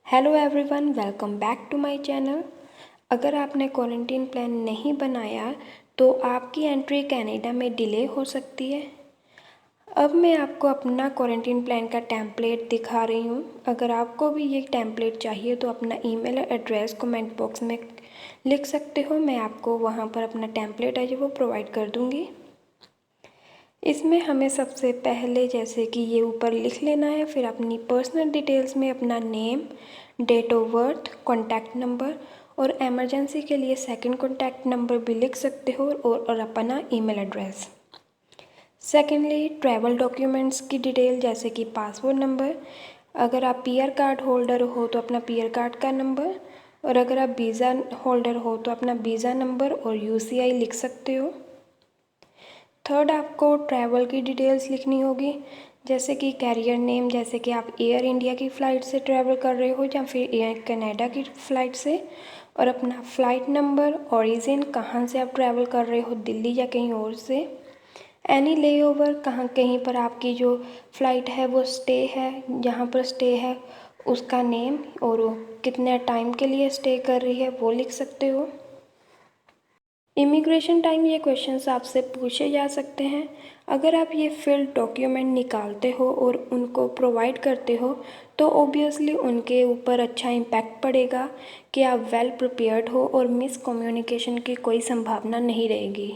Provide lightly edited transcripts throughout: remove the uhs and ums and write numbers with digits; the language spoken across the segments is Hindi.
Hello everyone, welcome back to my channel. अगर आपने क्वारंटीन प्लान नहीं बनाया तो आपकी एंट्री कनाडा में डिले हो सकती है। अब मैं आपको अपना क्वारंटीन प्लान का टेम्पलेट दिखा रही हूँ। अगर आपको भी ये टेम्पलेट चाहिए तो अपना ईमेल एड्रेस कमेंट बॉक्स में लिख सकते हो। मैं आपको वहाँ पर अपना टेम्पलेट है जो वो प्रोवाइड कर दूँगी। इसमें हमें सबसे पहले जैसे कि ये ऊपर लिख लेना है, फिर अपनी पर्सनल डिटेल्स में अपना name, date of birth, contact number और इमरजेंसी के लिए सेकंड कॉन्टैक्ट नंबर भी लिख सकते हो और अपना email address. Secondly, travel documents की डिटेल जैसे कि पासपोर्ट नंबर, अगर आप पीआर कार्ड होल्डर हो तो अपना पीआर कार्ड का नंबर, और अगर आप वीज़ा होल्डर हो तो अपना वीज़ा नंबर और यूसीआई लिख सकते हो। थर्ड, आपको ट्रैवल की डिटेल्स लिखनी होगी जैसे कि कैरियर नेम, जैसे कि आप एयर इंडिया की फ़्लाइट से ट्रैवल कर रहे हो या फिर एयर कनाडा की फ़्लाइट से, और अपना फ़्लाइट नंबर, ओरिजिन कहाँ से आप ट्रैवल कर रहे हो, दिल्ली या कहीं और से, एनी लेओवर कहाँ कहीं पर आपकी जो फ़्लाइट है वो स्टे है, जहाँ पर स्टे है उसका नेम और वो कितने टाइम के लिए स्टे कर रही है वो लिख सकते हो। इमिग्रेशन टाइम ये क्वेश्चंस आपसे पूछे जा सकते हैं। अगर आप ये फिल्ड डॉक्यूमेंट निकालते हो और उनको प्रोवाइड करते हो तो ऑब्वियसली उनके ऊपर अच्छा इम्पैक्ट पड़ेगा कि आप वेल प्रिपेयर्ड हो और मिस कम्युनिकेशन की कोई संभावना नहीं रहेगी।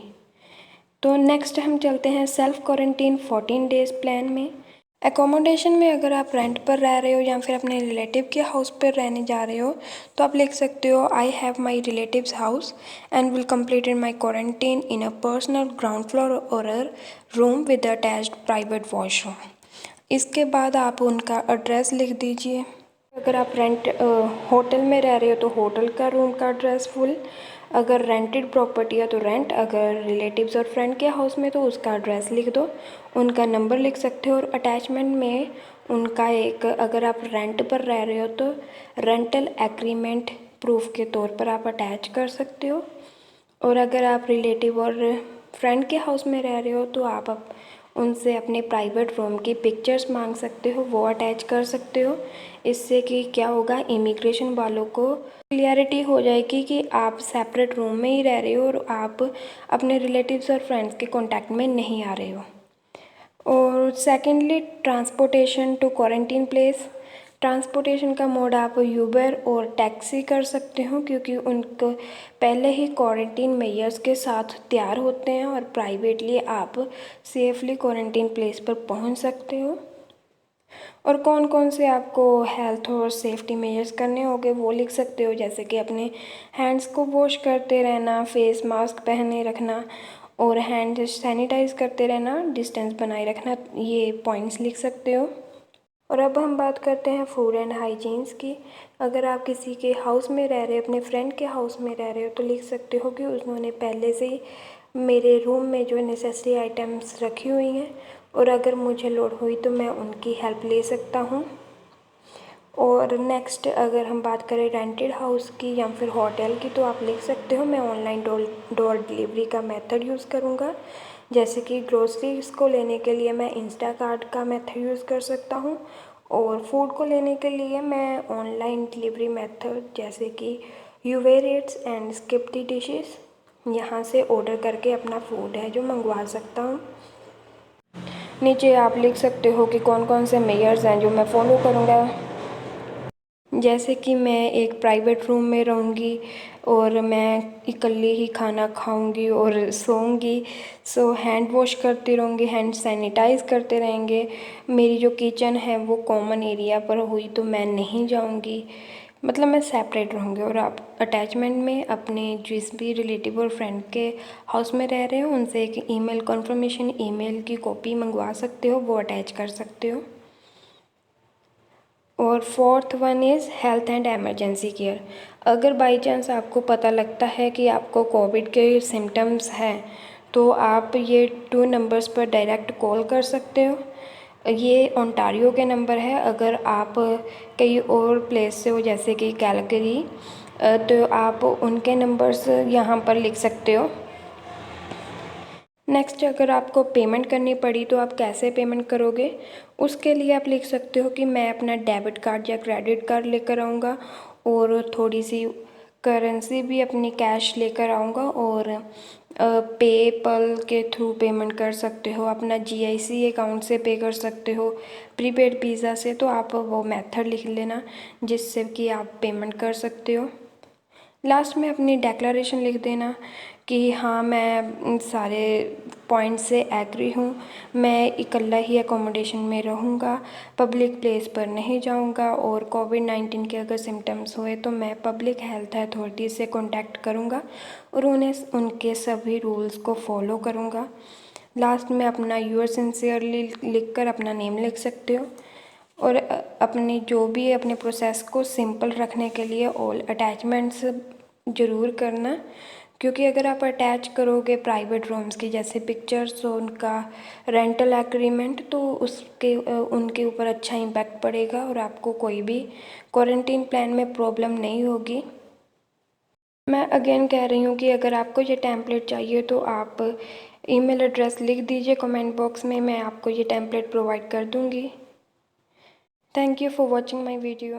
तो नेक्स्ट हम चलते हैं सेल्फ क्वारंटीन 14 डेज़ प्लान में। एकोमोडेशन में अगर आप रेंट पर रह रहे हो या फिर अपने रिलेटिव के हाउस पर रहने जा रहे हो तो आप लिख सकते हो I have my relatives house and will completed my quarantine in a personal ground floor और a room with attached private washroom. इसके बाद आप उनका एड्रेस लिख दीजिए। अगर आप होटल में रह रहे हो तो होटल का रूम का एड्रेस फुल, अगर रेंटेड प्रॉपर्टी है तो रेंट, अगर रिलेटिव्स और फ्रेंड के हाउस में तो उसका एड्रेस लिख दो, उनका नंबर लिख सकते हो और अटैचमेंट में उनका एक, अगर आप रेंट पर रह रहे हो तो रेंटल एग्रीमेंट प्रूफ के तौर पर आप अटैच कर सकते हो, और अगर आप रिलेटिव और फ्रेंड के हाउस में रह रहे हो तो आप उनसे अपने प्राइवेट रूम की पिक्चर्स मांग सकते हो, वो अटैच कर सकते हो। इससे कि क्या होगा, इमिग्रेशन वालों को क्लियरिटी हो जाएगी कि आप सेपरेट रूम में ही रह रहे हो और आप अपने रिलेटिव्स और फ्रेंड्स के कांटेक्ट में नहीं आ रहे हो। और secondly, transportation to quarantine place. Transportation का मोड आप यूबर और टैक्सी कर सकते हो क्योंकि उनको पहले ही क्वारंटीन मेजर्स के साथ तैयार होते हैं और प्राइवेटली आप सेफली क्वारंटीन प्लेस पर पहुंच सकते हो। और कौन कौन से आपको हेल्थ और सेफ्टी मेजर्स करने होंगे वो लिख सकते हो, जैसे कि अपने हैंड्स को वॉश करते रहना, फेस मास्क पहने रखना और हैंड सैनिटाइज करते रहना, डिस्टेंस बनाए रखना, ये पॉइंट्स लिख सकते हो। और अब हम बात करते हैं फूड एंड हाइजीन्स की। अगर आप किसी के हाउस में रह रहे हो, अपने फ्रेंड के हाउस में रह रहे हो तो लिख सकते हो कि उन्होंने पहले से ही मेरे रूम में जो नेसेसरी आइटम्स रखी हुई हैं और अगर मुझे लोड हुई तो मैं उनकी हेल्प ले सकता हूँ। और नेक्स्ट, अगर हम बात करें रेंटेड हाउस की या फिर होटल की तो आप लिख सकते हो मैं ऑनलाइन डोर डिलीवरी का मेथड यूज़ करूँगा, जैसे कि ग्रोसरीज को लेने के लिए मैं इंस्टाकार्ट का मेथड यूज़ कर सकता हूँ और फूड को लेने के लिए मैं ऑनलाइन डिलीवरी मेथड जैसे कि Uber Yeats and skip the dishes यहाँ से ऑर्डर करके अपना फूड है जो मंगवा सकता हूँ। नीचे आप लिख सकते हो कि कौन कौन से मेजर्स हैं जो मैं फ़ॉलो करूँगा, जैसे कि मैं एक प्राइवेट रूम में रहूँगी और मैं इकल्ली ही खाना खाऊंगी और सोऊंगी, सो हैंड वॉश करती रहूँगी, हैंड सैनिटाइज़ करते रहेंगे। मेरी जो किचन है वो कॉमन एरिया पर हुई तो मैं नहीं जाऊंगी, मतलब मैं सेपरेट रहूँगी। और आप अटैचमेंट में अपने जिस भी रिलेटिव और फ्रेंड के हाउस में रह रहे हो उनसे एक ईमेल कन्फर्मेशन ईमेल की कॉपी मंगवा सकते हो, वो अटैच कर सकते हो। और fourth one is health and emergency care. अगर बाई चांस आपको पता लगता है कि आपको कोविड के सिम्टम्स हैं तो आप ये 2 नंबर्स पर डायरेक्ट कॉल कर सकते हो। ये ओंटारियो के नंबर है। अगर आप कई और प्लेस से हो जैसे कि कैलगरी तो आप उनके नंबर्स यहाँ पर लिख सकते हो। नेक्स्ट, अगर आपको पेमेंट करनी पड़ी तो आप कैसे पेमेंट करोगे? उसके लिए आप लिख सकते हो कि मैं अपना डेबिट कार्ड या क्रेडिट कार्ड लेकर आऊँगा और थोड़ी सी करेंसी भी अपनी कैश लेकर आऊँगा, और पेपल के थ्रू पेमेंट कर सकते हो, अपना GIC अकाउंट से पे कर सकते हो, प्रीपेड पिज़्ज़ा से। तो आप वो मेथड लिख लेना जिससे कि आप पेमेंट कर सकते हो। लास्ट में अपनी डेक्लरेशन लिख देना कि हाँ, मैं सारे पॉइंट से एग्री हूँ, मैं इकल्ला ही अकोमोडेशन में रहूँगा, पब्लिक प्लेस पर नहीं जाऊँगा, और कोविड-19 के अगर सिम्टम्स हुए तो मैं पब्लिक हेल्थ अथॉरिटी से कॉन्टैक्ट करूँगा और उन्हें उनके सभी रूल्स को फॉलो करूँगा। लास्ट में अपना योर सिंसियरली लिख कर अपना नेम लिख सकते हो, और अपनी जो भी अपने प्रोसेस को सिंपल रखने के लिए ऑल अटैचमेंट्स ज़रूर करना, क्योंकि अगर आप अटैच करोगे प्राइवेट रूम्स की जैसे पिक्चर्स और उनका रेंटल एग्रीमेंट, तो उसके उनके ऊपर अच्छा इम्पैक्ट पड़ेगा और आपको कोई भी क्वारंटीन प्लान में प्रॉब्लम नहीं होगी। मैं अगेन कह रही हूँ कि अगर आपको ये टेम्पलेट चाहिए तो आप ईमेल एड्रेस लिख दीजिए कमेंट बॉक्स में, मैं आपको ये टेम्पलेट प्रोवाइड कर दूँगी। Thank you for watching my video.